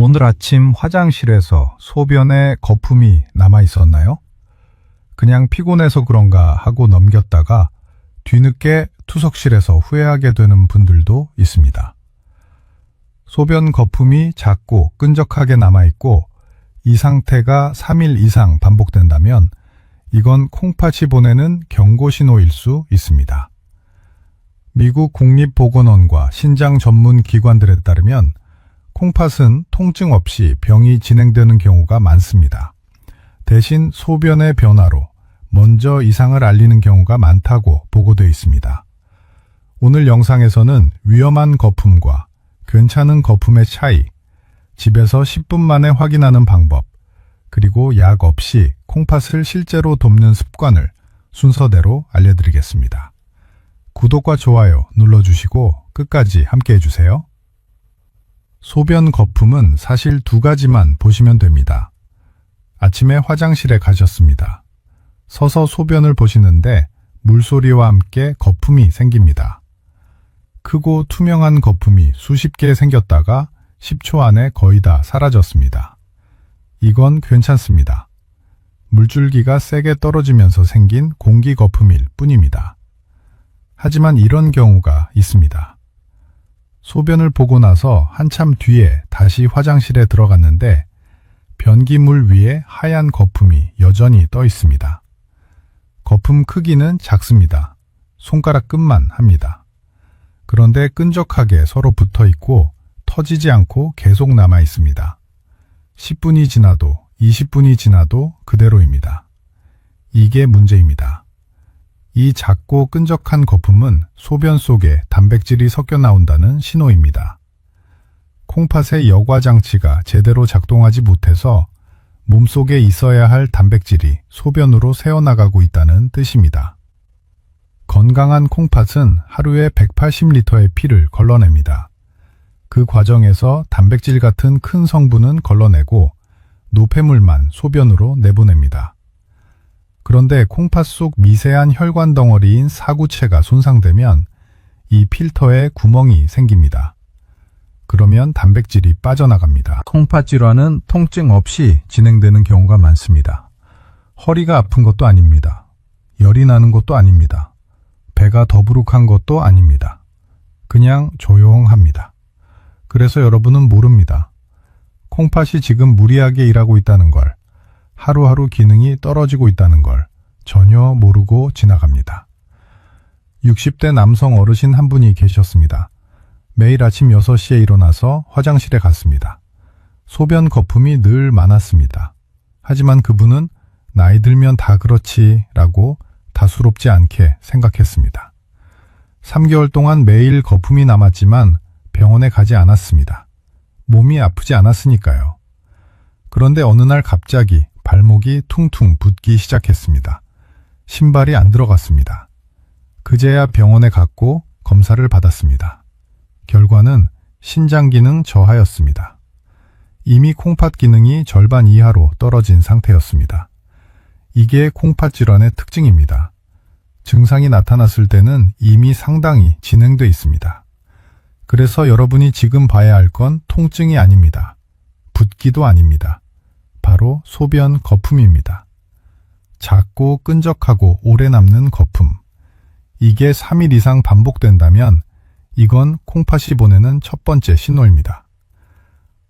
오늘 아침 화장실에서 소변에 거품이 남아 있었나요? 그냥 피곤해서 그런가 하고 넘겼다가 뒤늦게 투석실에서 후회하게 되는 분들도 있습니다. 소변 거품이 작고 끈적하게 남아있고 이 상태가 3일 이상 반복된다면 이건 콩팥이 보내는 경고 신호일 수 있습니다. 미국 국립보건원과 신장 전문 기관들에 따르면 콩팥은 통증 없이 병이 진행되는 경우가 많습니다. 대신 소변의 변화로 먼저 이상을 알리는 경우가 많다고 보고되어 있습니다. 오늘 영상에서는 위험한 거품과 괜찮은 거품의 차이, 집에서 10분 만에 확인하는 방법, 그리고 약 없이 콩팥을 실제로 돕는 습관을 순서대로 알려드리겠습니다. 구독과 좋아요 눌러주시고 끝까지 함께 해주세요. 소변 거품은 사실 두 가지만 보시면 됩니다. 아침에 화장실에 가셨습니다. 서서 소변을 보시는데 물소리와 함께 거품이 생깁니다. 크고 투명한 거품이 수십 개 생겼다가 10초 안에 거의 다 사라졌습니다. 이건 괜찮습니다. 물줄기가 세게 떨어지면서 생긴 공기 거품일 뿐입니다. 하지만 이런 경우가 있습니다. 소변을 보고 나서 한참 뒤에 다시 화장실에 들어갔는데 변기물 위에 하얀 거품이 여전히 떠 있습니다. 거품 크기는 작습니다. 손가락 끝만 합니다. 그런데 끈적하게 서로 붙어 있고 터지지 않고 계속 남아 있습니다. 10분이 지나도 20분이 지나도 그대로입니다. 이게 문제입니다. 이 작고 끈적한 거품은 소변 속에 단백질이 섞여 나온다는 신호입니다. 콩팥의 여과장치가 제대로 작동하지 못해서 몸속에 있어야 할 단백질이 소변으로 새어나가고 있다는 뜻입니다. 건강한 콩팥은 하루에 180리터의 피를 걸러냅니다. 그 과정에서 단백질 같은 큰 성분은 걸러내고 노폐물만 소변으로 내보냅니다. 그런데 콩팥 속 미세한 혈관 덩어리인 사구체가 손상되면 이 필터에 구멍이 생깁니다. 그러면 단백질이 빠져나갑니다. 콩팥 질환은 통증 없이 진행되는 경우가 많습니다. 허리가 아픈 것도 아닙니다. 열이 나는 것도 아닙니다. 배가 더부룩한 것도 아닙니다. 그냥 조용합니다. 그래서 여러분은 모릅니다. 콩팥이 지금 무리하게 일하고 있다는 걸, 하루하루 기능이 떨어지고 있다는 걸 전혀 모르고 지나갑니다. 60대 남성 어르신 한 분이 계셨습니다. 매일 아침 6시에 일어나서 화장실에 갔습니다. 소변 거품이 늘 많았습니다. 하지만 그분은 나이 들면 다 그렇지 라고 다수롭지 않게 생각했습니다. 3개월 동안 매일 거품이 남았지만 병원에 가지 않았습니다. 몸이 아프지 않았으니까요. 그런데 어느 날 갑자기 발목이 퉁퉁 붓기 시작했습니다. 신발이 안 들어갔습니다. 그제야 병원에 갔고 검사를 받았습니다. 결과는 신장 기능 저하였습니다. 이미 콩팥 기능이 절반 이하로 떨어진 상태였습니다. 이게 콩팥 질환의 특징입니다. 증상이 나타났을 때는 이미 상당히 진행돼 있습니다. 그래서 여러분이 지금 봐야 할 건 통증이 아닙니다. 붓기도 아닙니다. 바로 소변 거품입니다. 작고 끈적하고 오래 남는 거품. 이게 3일 이상 반복된다면 이건 콩팥이 보내는 첫 번째 신호입니다.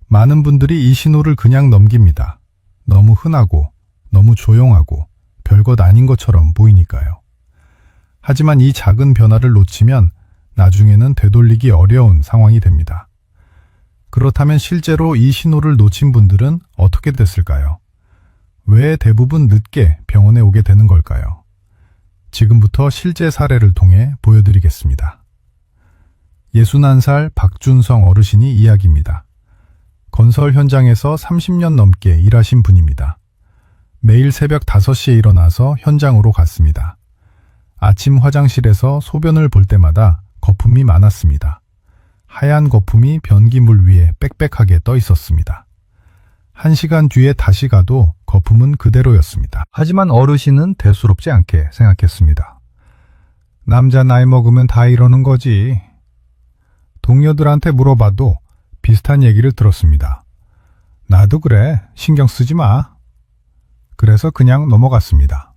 많은 분들이 이 신호를 그냥 넘깁니다. 너무 흔하고 너무 조용하고 별것 아닌 것처럼 보이니까요. 하지만 이 작은 변화를 놓치면 나중에는 되돌리기 어려운 상황이 됩니다. 그렇다면 실제로 이 신호를 놓친 분들은 어떻게 됐을까요? 왜 대부분 늦게 병원에 오게 되는 걸까요? 지금부터 실제 사례를 통해 보여드리겠습니다. 61살 박준성 어르신이 이야기입니다. 건설 현장에서 30년 넘게 일하신 분입니다. 매일 새벽 5시에 일어나서 현장으로 갔습니다. 아침 화장실에서 소변을 볼 때마다 거품이 많았습니다. 하얀 거품이 변기물 위에 빽빽하게 떠 있었습니다. 1시간 뒤에 다시 가도 거품은 그대로였습니다. 하지만 어르신은 대수롭지 않게 생각했습니다. 남자 나이 먹으면 다 이러는 거지. 동료들한테 물어봐도 비슷한 얘기를 들었습니다. 나도 그래. 신경 쓰지 마. 그래서 그냥 넘어갔습니다.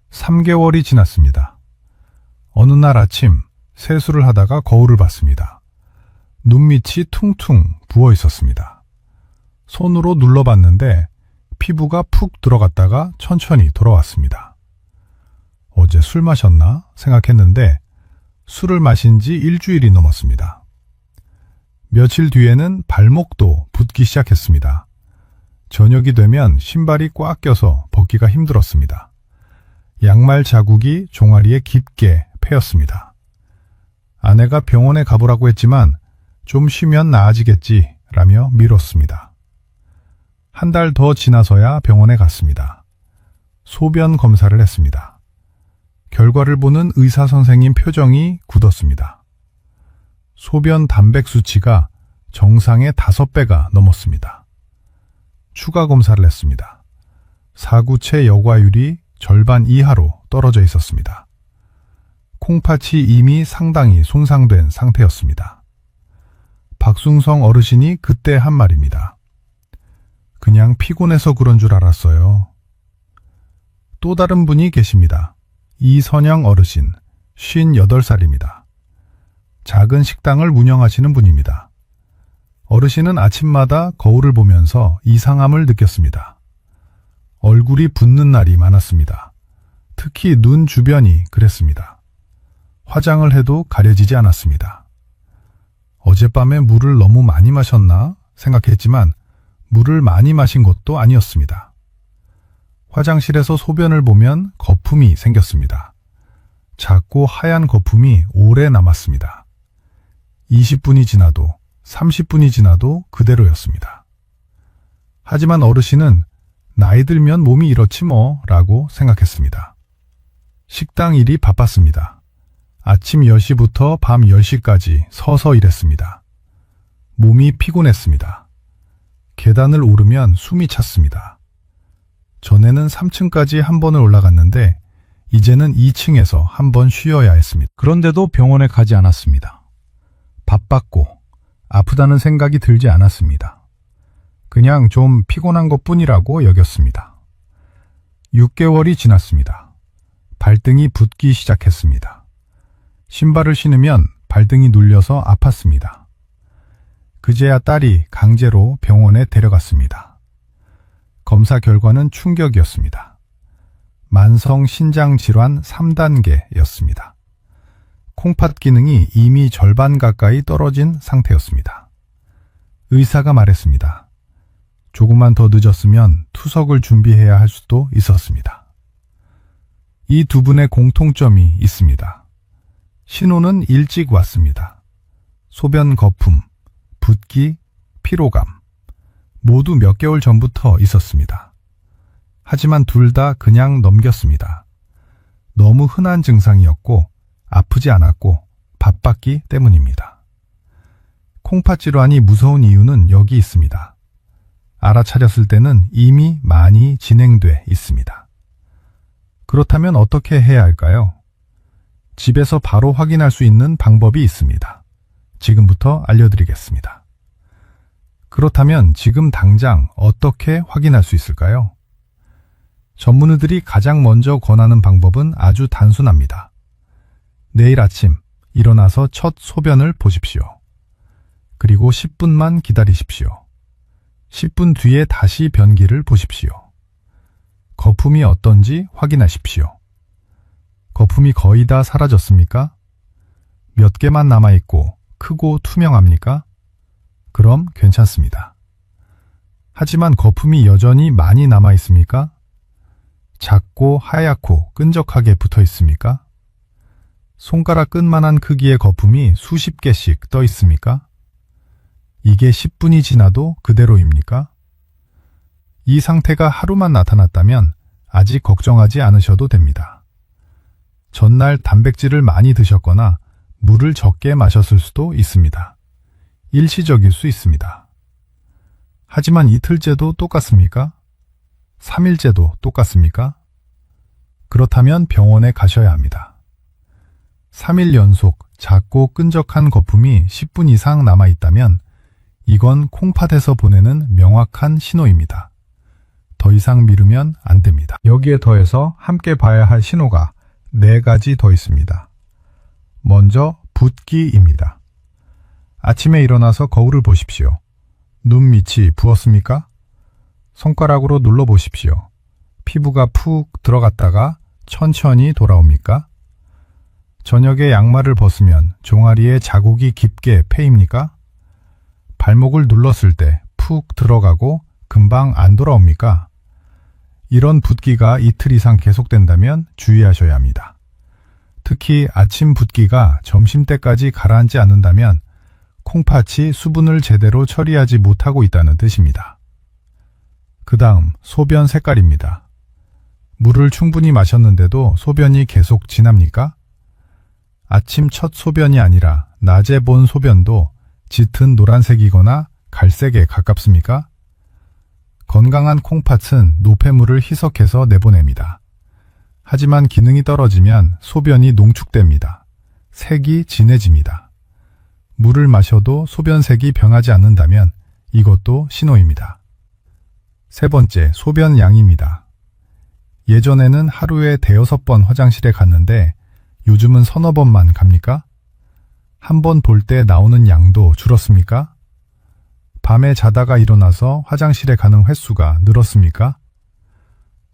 3개월이 지났습니다. 어느 날 아침 세수를 하다가 거울을 봤습니다. 눈밑이 퉁퉁 부어 있었습니다. 손으로 눌러봤는데 피부가 푹 들어갔다가 천천히 돌아왔습니다. 어제 술 마셨나 생각했는데 술을 마신 지 일주일이 넘었습니다. 며칠 뒤에는 발목도 붓기 시작했습니다. 저녁이 되면 신발이 꽉 껴서 벗기가 힘들었습니다. 양말 자국이 종아리에 깊게 패였습니다. 아내가 병원에 가보라고 했지만 좀 쉬면 나아지겠지 라며 미뤘습니다. 한 달 더 지나서야 병원에 갔습니다. 소변 검사를 했습니다. 결과를 보는 의사 선생님 표정이 굳었습니다. 소변 단백 수치가 정상의 5배가 넘었습니다. 추가 검사를 했습니다. 사구체 여과율이 절반 이하로 떨어져 있었습니다. 콩팥이 이미 상당히 손상된 상태였습니다. 박순성 어르신이 그때 한 말입니다. 그냥 피곤해서 그런 줄 알았어요. 또 다른 분이 계십니다. 이선영 어르신, 58살입니다. 작은 식당을 운영하시는 분입니다. 어르신은 아침마다 거울을 보면서 이상함을 느꼈습니다. 얼굴이 붓는 날이 많았습니다. 특히 눈 주변이 그랬습니다. 화장을 해도 가려지지 않았습니다. 어젯밤에 물을 너무 많이 마셨나 생각했지만 물을 많이 마신 것도 아니었습니다. 화장실에서 소변을 보면 거품이 생겼습니다. 작고 하얀 거품이 오래 남았습니다. 20분이 지나도 30분이 지나도 그대로였습니다. 하지만 어르신은 나이 들면 몸이 이렇지 뭐 라고 생각했습니다. 식당 일이 바빴습니다. 아침 10시부터 밤 10시까지 서서 일했습니다. 몸이 피곤했습니다. 계단을 오르면 숨이 찼습니다. 전에는 3층까지 한 번을 올라갔는데 이제는 2층에서 한 번 쉬어야 했습니다. 그런데도 병원에 가지 않았습니다. 바빴고 아프다는 생각이 들지 않았습니다. 그냥 좀 피곤한 것뿐이라고 여겼습니다. 6개월이 지났습니다. 발등이 붓기 시작했습니다. 신발을 신으면 발등이 눌려서 아팠습니다. 그제야 딸이 강제로 병원에 데려갔습니다. 검사 결과는 충격이었습니다. 만성 신장 질환 3단계였습니다. 콩팥 기능이 이미 절반 가까이 떨어진 상태였습니다. 의사가 말했습니다. 조금만 더 늦었으면 투석을 준비해야 할 수도 있었습니다. 이 두 분의 공통점이 있습니다. 신호는 일찍 왔습니다. 소변 거품, 붓기, 피로감, 모두 몇 개월 전부터 있었습니다. 하지만 둘 다 그냥 넘겼습니다. 너무 흔한 증상이었고 아프지 않았고 바빴기 때문입니다. 콩팥 질환이 무서운 이유는 여기 있습니다. 알아차렸을 때는 이미 많이 진행돼 있습니다. 그렇다면 어떻게 해야 할까요? 집에서 바로 확인할 수 있는 방법이 있습니다. 지금부터 알려드리겠습니다. 그렇다면 지금 당장 어떻게 확인할 수 있을까요? 전문의들이 가장 먼저 권하는 방법은 아주 단순합니다. 내일 아침 일어나서 첫 소변을 보십시오. 그리고 10분만 기다리십시오. 10분 뒤에 다시 변기를 보십시오. 거품이 어떤지 확인하십시오. 거품이 거의 다 사라졌습니까? 몇 개만 남아있고 크고 투명합니까? 그럼 괜찮습니다. 하지만 거품이 여전히 많이 남아있습니까? 작고 하얗고 끈적하게 붙어 있습니까? 손가락 끝만한 크기의 거품이 수십 개씩 떠 있습니까? 이게 10분이 지나도 그대로입니까? 이 상태가 하루만 나타났다면 아직 걱정하지 않으셔도 됩니다. 전날 단백질을 많이 드셨거나 물을 적게 마셨을 수도 있습니다. 일시적일 수 있습니다. 하지만 이틀째도 똑같습니까? 3일째도 똑같습니까? 그렇다면 병원에 가셔야 합니다. 3일 연속 작고 끈적한 거품이 10분 이상 남아있다면 이건 콩팥에서 보내는 명확한 신호입니다. 더 이상 미루면 안 됩니다. 여기에 더해서 함께 봐야 할 신호가 4가지 더 있습니다. 먼저 붓기입니다. 아침에 일어나서 거울을 보십시오. 눈 밑이 부었습니까? 손가락으로 눌러보십시오. 피부가 푹 들어갔다가 천천히 돌아옵니까? 저녁에 양말을 벗으면 종아리에 자국이 깊게 패입니까? 발목을 눌렀을 때 푹 들어가고 금방 안 돌아옵니까? 이런 붓기가 이틀 이상 계속된다면 주의하셔야 합니다. 특히 아침 붓기가 점심때까지 가라앉지 않는다면 콩팥이 수분을 제대로 처리하지 못하고 있다는 뜻입니다. 그 다음 소변 색깔입니다. 물을 충분히 마셨는데도 소변이 계속 진합니까? 아침 첫 소변이 아니라 낮에 본 소변도 짙은 노란색이거나 갈색에 가깝습니까? 건강한 콩팥은 노폐물을 희석해서 내보냅니다. 하지만 기능이 떨어지면 소변이 농축됩니다. 색이 진해집니다. 물을 마셔도 소변색이 변하지 않는다면 이것도 신호입니다. 세 번째, 소변 양입니다. 예전에는 하루에 5-6번 화장실에 갔는데 요즘은 3-4번만 갑니까? 한 번 볼 때 나오는 양도 줄었습니까? 밤에 자다가 일어나서 화장실에 가는 횟수가 늘었습니까?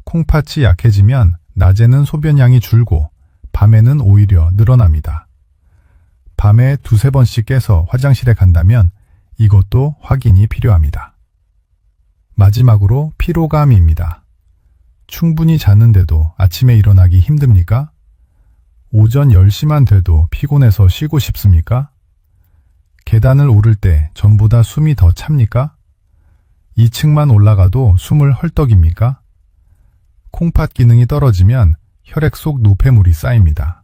콩팥이 약해지면 낮에는 소변량이 줄고 밤에는 오히려 늘어납니다. 밤에 2-3번씩 깨서 화장실에 간다면 이것도 확인이 필요합니다. 마지막으로 피로감입니다. 충분히 잤는데도 아침에 일어나기 힘듭니까? 오전 10시만 돼도 피곤해서 쉬고 싶습니까? 계단을 오를 때 전보다 숨이 더 찹니까? 2층만 올라가도 숨을 헐떡입니까? 콩팥 기능이 떨어지면 혈액 속 노폐물이 쌓입니다.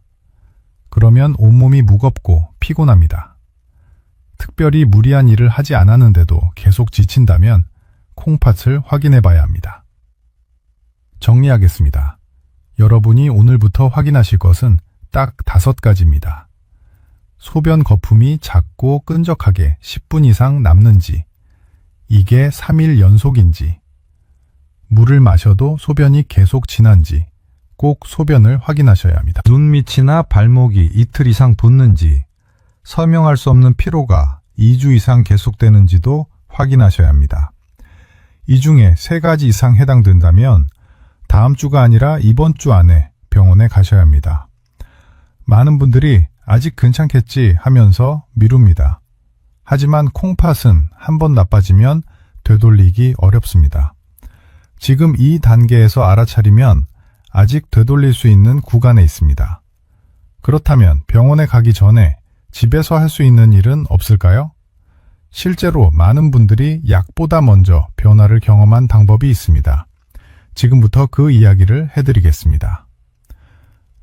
그러면 온몸이 무겁고 피곤합니다. 특별히 무리한 일을 하지 않았는데도 계속 지친다면 콩팥을 확인해 봐야 합니다. 정리하겠습니다. 여러분이 오늘부터 확인하실 것은 딱 5가지입니다. 소변 거품이 작고 끈적하게 10분 이상 남는지, 이게 3일 연속인지, 물을 마셔도 소변이 계속 진한지 꼭 소변을 확인하셔야 합니다. 눈 밑이나 발목이 이틀 이상 붓는지, 설명할 수 없는 피로가 2주 이상 계속되는지도 확인하셔야 합니다. 이 중에 3가지 이상 해당된다면 다음 주가 아니라 이번 주 안에 병원에 가셔야 합니다. 많은 분들이 아직 괜찮겠지 하면서 미룹니다. 하지만 콩팥은 한번 나빠지면 되돌리기 어렵습니다. 지금 이 단계에서 알아차리면 아직 되돌릴 수 있는 구간에 있습니다. 그렇다면 병원에 가기 전에 집에서 할 수 있는 일은 없을까요? 실제로 많은 분들이 약보다 먼저 변화를 경험한 방법이 있습니다. 지금부터 그 이야기를 해드리겠습니다.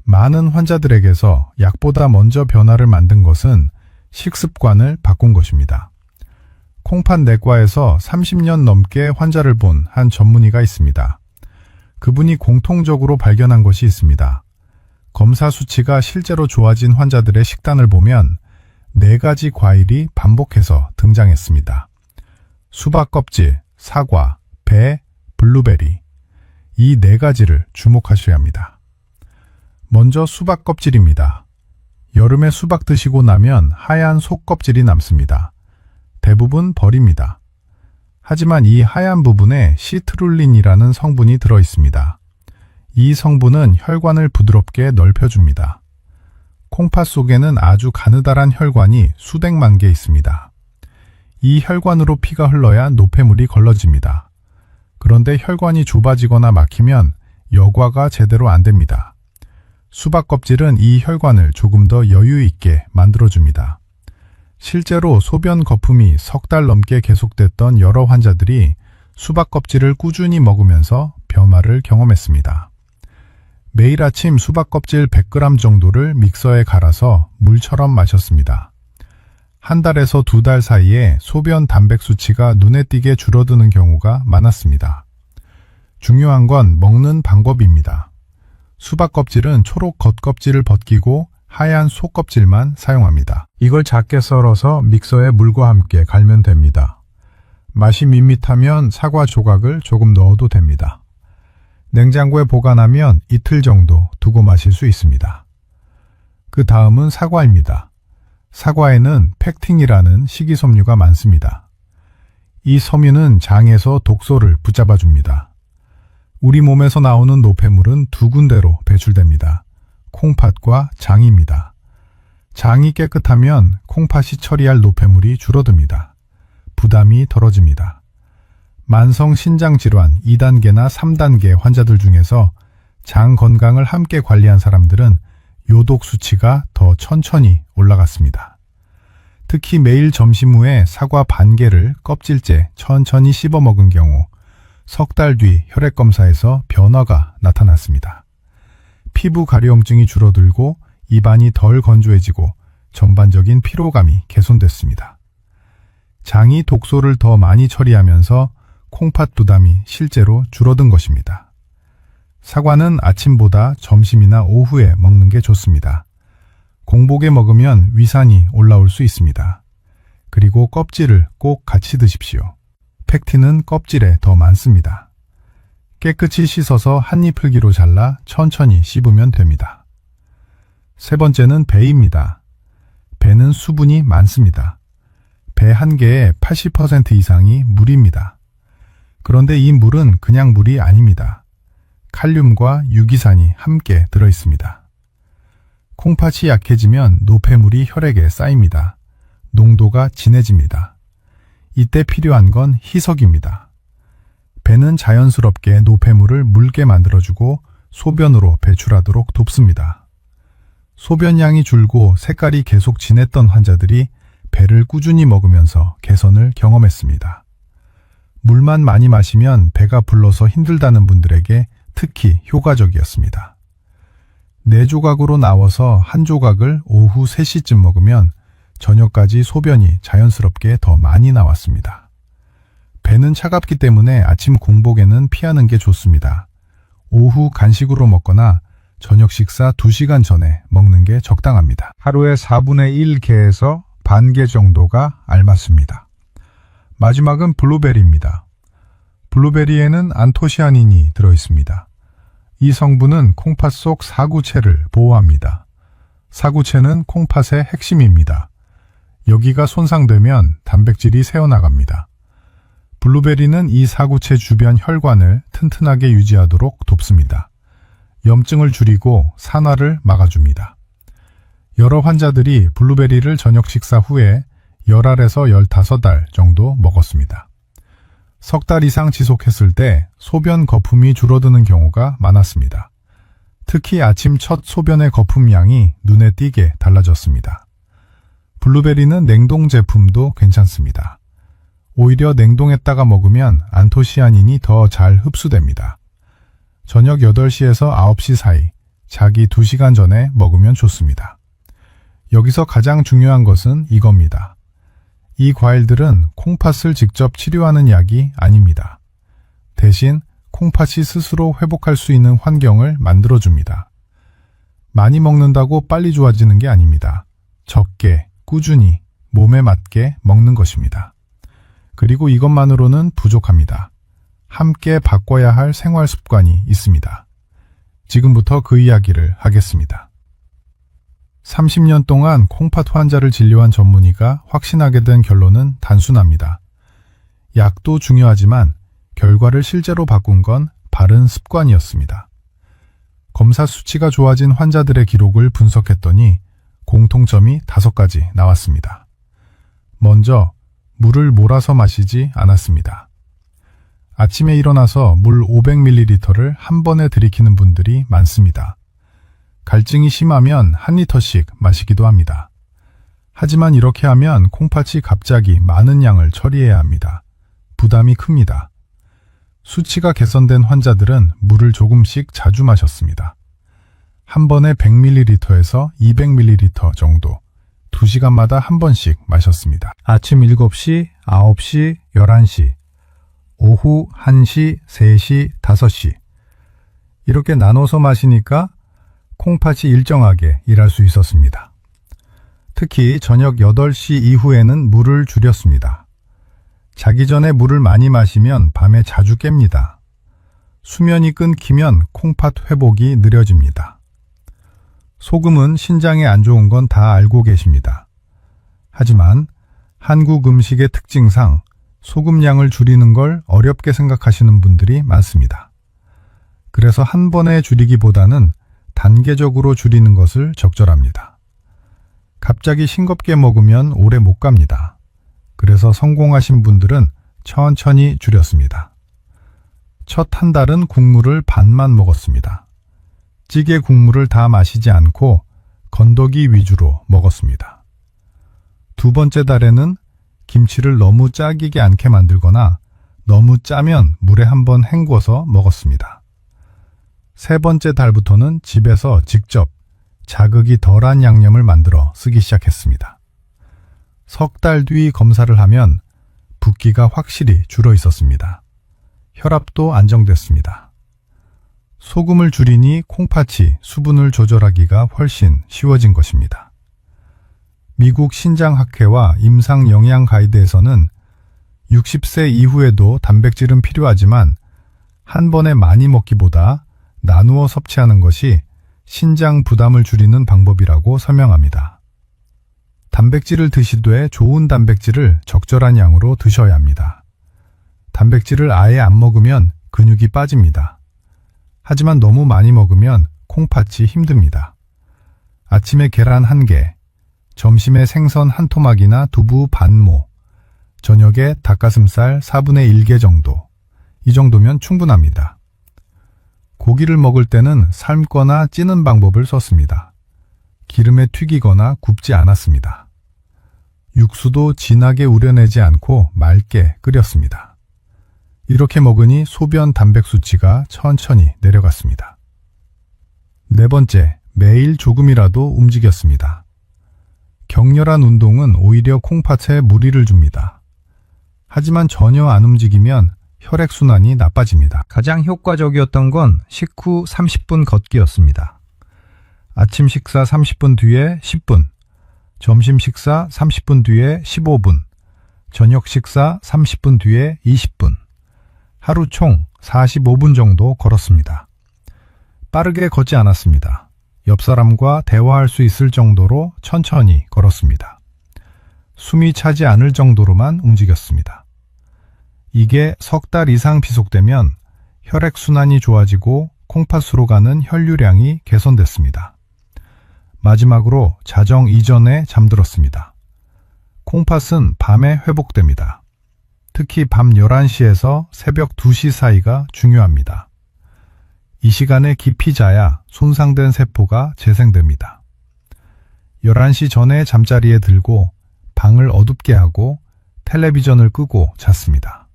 많은 환자들에게서 약보다 먼저 변화를 만든 것은 식습관을 바꾼 것입니다. 콩팥 내과에서 30년 넘게 환자를 본 한 전문의가 있습니다. 그분이 공통적으로 발견한 것이 있습니다. 검사 수치가 실제로 좋아진 환자들의 식단을 보면 4가지 과일이 반복해서 등장했습니다. 수박 껍질, 사과, 배, 블루베리. 이 4가지를 주목하셔야 합니다. 먼저 수박 껍질입니다. 여름에 수박 드시고 나면 하얀 속 껍질이 남습니다. 대부분 버립니다. 하지만 이 하얀 부분에 시트룰린이라는 성분이 들어 있습니다. 이 성분은 혈관을 부드럽게 넓혀줍니다. 콩팥 속에는 아주 가느다란 혈관이 수백만 개 있습니다. 이 혈관으로 피가 흘러야 노폐물이 걸러집니다. 그런데 혈관이 좁아지거나 막히면 여과가 제대로 안 됩니다. 수박 껍질은 이 혈관을 조금 더 여유 있게 만들어줍니다. 실제로 소변 거품이 3달 넘게 계속됐던 여러 환자들이 수박 껍질을 꾸준히 먹으면서 변화를 경험했습니다. 매일 아침 수박 껍질 100g 정도를 믹서에 갈아서 물처럼 마셨습니다. 한 달에서 2달 사이에 소변 단백 수치가 눈에 띄게 줄어드는 경우가 많았습니다. 중요한 건 먹는 방법입니다. 수박 껍질은 초록 겉껍질을 벗기고 하얀 속 껍질만 사용합니다. 이걸 작게 썰어서 믹서에 물과 함께 갈면 됩니다. 맛이 밋밋하면 사과 조각을 조금 넣어도 됩니다. 냉장고에 보관하면 이틀 정도 두고 마실 수 있습니다. 그 다음은 사과입니다. 사과에는 펙틴이라는 식이섬유가 많습니다. 이 섬유는 장에서 독소를 붙잡아 줍니다. 우리 몸에서 나오는 노폐물은 두 군데로 배출됩니다. 콩팥과 장입니다. 장이 깨끗하면 콩팥이 처리할 노폐물이 줄어듭니다. 부담이 덜어집니다. 만성 신장질환 2단계나 3단계 환자들 중에서 장 건강을 함께 관리한 사람들은 요독 수치가 더 천천히 올라갔습니다. 특히 매일 점심 후에 사과 반 개를 껍질째 천천히 씹어 먹은 경우 석 달 뒤 혈액 검사에서 변화가 나타났습니다. 피부 가려움증이 줄어들고 입안이 덜 건조해지고 전반적인 피로감이 개선됐습니다. 장이 독소를 더 많이 처리하면서 콩팥 부담이 실제로 줄어든 것입니다. 사과는 아침보다 점심이나 오후에 먹는 게 좋습니다. 공복에 먹으면 위산이 올라올 수 있습니다. 그리고 껍질을 꼭 같이 드십시오. 펙틴은 껍질에 더 많습니다. 깨끗이 씻어서 한 입 크기로 잘라 천천히 씹으면 됩니다. 세 번째는 배입니다. 배는 수분이 많습니다. 배 한 개의 80% 이상이 물입니다. 그런데 이 물은 그냥 물이 아닙니다. 칼륨과 유기산이 함께 들어있습니다. 콩팥이 약해지면 노폐물이 혈액에 쌓입니다. 농도가 진해집니다. 이때 필요한 건 희석입니다. 배는 자연스럽게 노폐물을 묽게 만들어주고 소변으로 배출하도록 돕습니다. 소변량이 줄고 색깔이 계속 진했던 환자들이 배를 꾸준히 먹으면서 개선을 경험했습니다. 물만 많이 마시면 배가 불러서 힘들다는 분들에게 특히 효과적이었습니다. 4조각으로 나눠서 한 조각을 오후 3시쯤 먹으면 저녁까지 소변이 자연스럽게 더 많이 나왔습니다. 배는 차갑기 때문에 아침 공복에는 피하는 게 좋습니다. 오후 간식으로 먹거나 저녁 식사 2시간 전에 먹는 게 적당합니다. 하루에 4분의 1 개에서 반 개 정도가 알맞습니다. 마지막은 블루베리입니다. 블루베리에는 안토시아닌이 들어있습니다. 이 성분은 콩팥 속 사구체를 보호합니다. 사구체는 콩팥의 핵심입니다. 여기가 손상되면 단백질이 새어나갑니다. 블루베리는 이 사구체 주변 혈관을 튼튼하게 유지하도록 돕습니다. 염증을 줄이고 산화를 막아줍니다. 여러 환자들이 블루베리를 저녁 식사 후에 10알에서 15알 정도 먹었습니다. 석 달 이상 지속했을 때 소변 거품이 줄어드는 경우가 많았습니다. 특히 아침 첫 소변의 거품량이 눈에 띄게 달라졌습니다. 블루베리는 냉동 제품도 괜찮습니다. 오히려 냉동했다가 먹으면 안토시아닌이 더 잘 흡수됩니다. 저녁 8시에서 9시 사이, 자기 2시간 전에 먹으면 좋습니다. 여기서 가장 중요한 것은 이겁니다. 이 과일들은 콩팥을 직접 치료하는 약이 아닙니다. 대신 콩팥이 스스로 회복할 수 있는 환경을 만들어줍니다. 많이 먹는다고 빨리 좋아지는 게 아닙니다. 적게, 꾸준히, 몸에 맞게 먹는 것입니다. 그리고 이것만으로는 부족합니다. 함께 바꿔야 할 생활 습관이 있습니다. 지금부터 그 이야기를 하겠습니다. 30년 동안 콩팥 환자를 진료한 전문의가 확신하게 된 결론은 단순합니다. 약도 중요하지만 결과를 실제로 바꾼 건 바른 습관이었습니다. 검사 수치가 좋아진 환자들의 기록을 분석했더니 공통점이 5가지 나왔습니다. 먼저, 물을 몰아서 마시지 않았습니다. 아침에 일어나서 물 500ml를 한 번에 들이키는 분들이 많습니다. 갈증이 심하면 1리터씩 마시기도 합니다. 하지만 이렇게 하면 콩팥이 갑자기 많은 양을 처리해야 합니다. 부담이 큽니다. 수치가 개선된 환자들은 물을 조금씩 자주 마셨습니다. 한 번에 100ml에서 200ml 정도, 2시간마다 한 번씩 마셨습니다. 아침 7시, 9시, 11시, 오후 1시, 3시, 5시 이렇게 나눠서 마시니까 콩팥이 일정하게 일할 수 있었습니다. 특히 저녁 8시 이후에는 물을 줄였습니다. 자기 전에 물을 많이 마시면 밤에 자주 깹니다. 수면이 끊기면 콩팥 회복이 느려집니다. 소금은 신장에 안 좋은 건 다 알고 계십니다. 하지만 한국 음식의 특징상 소금량을 줄이는 걸 어렵게 생각하시는 분들이 많습니다. 그래서 한 번에 줄이기보다는 단계적으로 줄이는 것을 적절합니다. 갑자기 싱겁게 먹으면 오래 못 갑니다. 그래서 성공하신 분들은 천천히 줄였습니다. 첫 한 달은 국물을 반만 먹었습니다. 찌개 국물을 다 마시지 않고 건더기 위주로 먹었습니다. 두 번째 달에는 김치를 너무 짜기게 않게 만들거나 너무 짜면 물에 한번 헹궈서 먹었습니다. 세 번째 달부터는 집에서 직접 자극이 덜한 양념을 만들어 쓰기 시작했습니다. 석 달 뒤 검사를 하면 붓기가 확실히 줄어 있었습니다. 혈압도 안정됐습니다. 소금을 줄이니 콩팥이 수분을 조절하기가 훨씬 쉬워진 것입니다. 미국 신장학회와 임상영양 가이드에서는 60세 이후에도 단백질은 필요하지만 한 번에 많이 먹기보다 나누어 섭취하는 것이 신장 부담을 줄이는 방법이라고 설명합니다. 단백질을 드시되 좋은 단백질을 적절한 양으로 드셔야 합니다. 단백질을 아예 안 먹으면 근육이 빠집니다. 하지만 너무 많이 먹으면 콩팥이 힘듭니다. 아침에 계란 1개, 점심에 생선 1토막이나 두부 반모, 저녁에 닭가슴살 4분의 1개 정도, 이 정도면 충분합니다. 고기를 먹을 때는 삶거나 찌는 방법을 썼습니다. 기름에 튀기거나 굽지 않았습니다. 육수도 진하게 우려내지 않고 맑게 끓였습니다. 이렇게 먹으니 소변 단백 수치가 천천히 내려갔습니다. 네 번째, 매일 조금이라도 움직였습니다. 격렬한 운동은 오히려 콩팥에 무리를 줍니다. 하지만 전혀 안 움직이면 혈액순환이 나빠집니다. 가장 효과적이었던 건 식후 30분 걷기였습니다. 아침 식사 30분 뒤에 10분, 점심 식사 30분 뒤에 15분, 저녁 식사 30분 뒤에 20분, 하루 총 45분 정도 걸었습니다. 빠르게 걷지 않았습니다. 옆 사람과 대화할 수 있을 정도로 천천히 걸었습니다. 숨이 차지 않을 정도로만 움직였습니다. 이게 석 달 이상 지속되면 혈액순환이 좋아지고 콩팥으로 가는 혈류량이 개선됐습니다. 마지막으로 자정 이전에 잠들었습니다. 콩팥은 밤에 회복됩니다. 특히 밤 11시에서 새벽 2시 사이가 중요합니다. 이 시간에 깊이 자야 손상된 세포가 재생됩니다. 11시 전에 잠자리에 들고 방을 어둡게 하고 텔레비전을 끄고 잤습니다.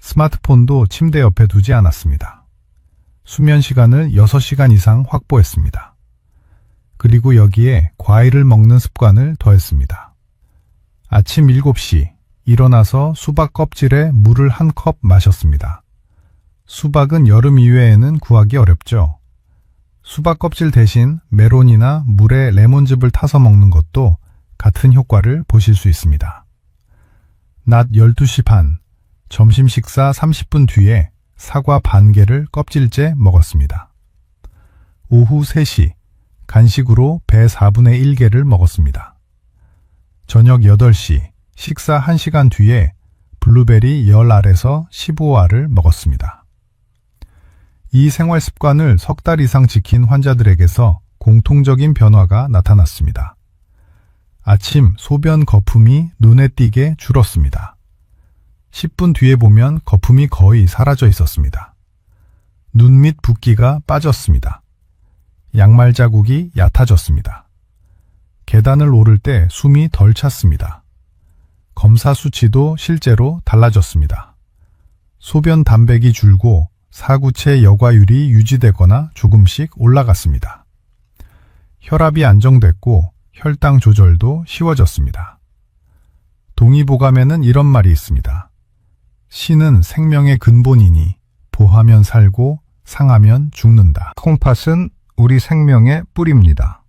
스마트폰도 침대 옆에 두지 않았습니다. 수면 시간을 6시간 이상 확보했습니다. 그리고 여기에 과일을 먹는 습관을 더했습니다. 아침 7시 일어나서 수박 껍질에 물을 1컵 마셨습니다. 수박은 여름 이외에는 구하기 어렵죠. 수박 껍질 대신 메론이나 물에 레몬즙을 타서 먹는 것도 같은 효과를 보실 수 있습니다. 낮 12시 반, 점심 식사 30분 뒤에 사과 반 개를 껍질째 먹었습니다. 오후 3시, 간식으로 배 4분의 1개를 먹었습니다. 저녁 8시, 식사 1시간 뒤에 블루베리 10알에서 15알을 먹었습니다. 이 생활 습관을 석 달 이상 지킨 환자들에게서 공통적인 변화가 나타났습니다. 아침 소변 거품이 눈에 띄게 줄었습니다. 10분 뒤에 보면 거품이 거의 사라져 있었습니다. 눈 밑 붓기가 빠졌습니다. 양말 자국이 얕아졌습니다. 계단을 오를 때 숨이 덜 찼습니다. 검사 수치도 실제로 달라졌습니다. 소변 담백이 줄고 사구체 여과율이 유지되거나 조금씩 올라갔습니다. 혈압이 안정됐고 혈당 조절도 쉬워졌습니다. 동의보감에는 이런 말이 있습니다. 신은 생명의 근본이니 보하면 살고 상하면 죽는다. 콩팥은 우리 생명의 뿌리입니다.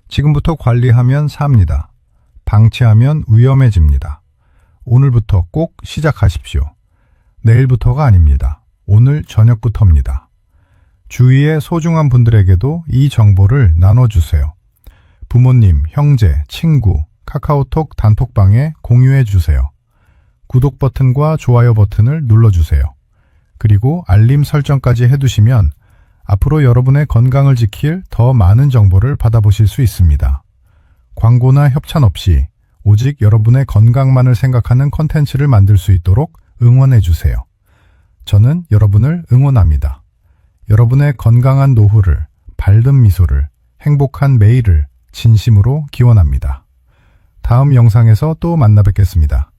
지금부터 관리하면 삽니다. 방치하면 위험해집니다. 오늘부터 꼭 시작하십시오. 내일부터가 아닙니다. 오늘 저녁부터입니다. 주위의 소중한 분들에게도 이 정보를 나눠주세요. 부모님, 형제, 친구, 카카오톡 단톡방에 공유해 주세요. 구독 버튼과 좋아요 버튼을 눌러주세요. 그리고 알림 설정까지 해두시면 앞으로 여러분의 건강을 지킬 더 많은 정보를 받아보실 수 있습니다. 광고나 협찬 없이 오직 여러분의 건강만을 생각하는 콘텐츠를 만들 수 있도록 응원해 주세요. 저는 여러분을 응원합니다. 여러분의 건강한 노후를, 밝은 미소를, 행복한 매일을 진심으로 기원합니다. 다음 영상에서 또 만나 뵙겠습니다.